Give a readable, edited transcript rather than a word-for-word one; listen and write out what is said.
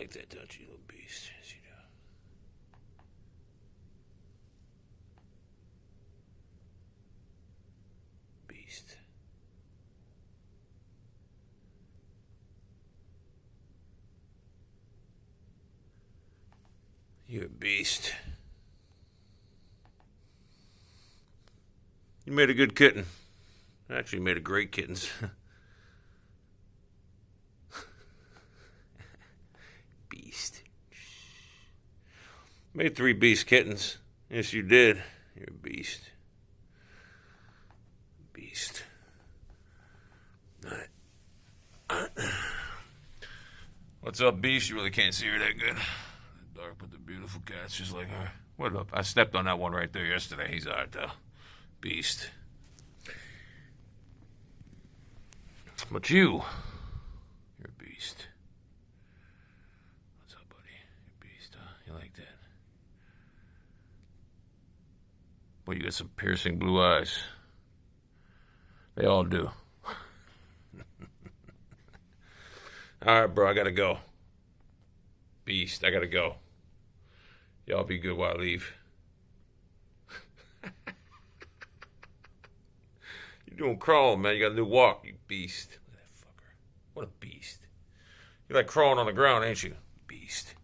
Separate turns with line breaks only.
like that, don't you, little beast? Yes, you do. Beast. You're a beast. You made a good kitten. Actually, you made a great kittens. Beast. Made 3 beast kittens. Yes, you did. You're a beast. Beast. Alright. What's up, beast? You really can't see her that good. Dark but the beautiful cat's just like her. What up? I stepped on that one right there yesterday. He's alright though. Beast. But you're a beast. What's up, buddy? You're a beast, huh? You like that? Well, you got some piercing blue eyes. They all do. Alright, bro, I gotta go. Beast, I gotta go. Y'all be good while I leave. You're doing crawling, man. You got a new walk, you beast. Look at that fucker. What a beast. You're like crawling on the ground, ain't you? Beast.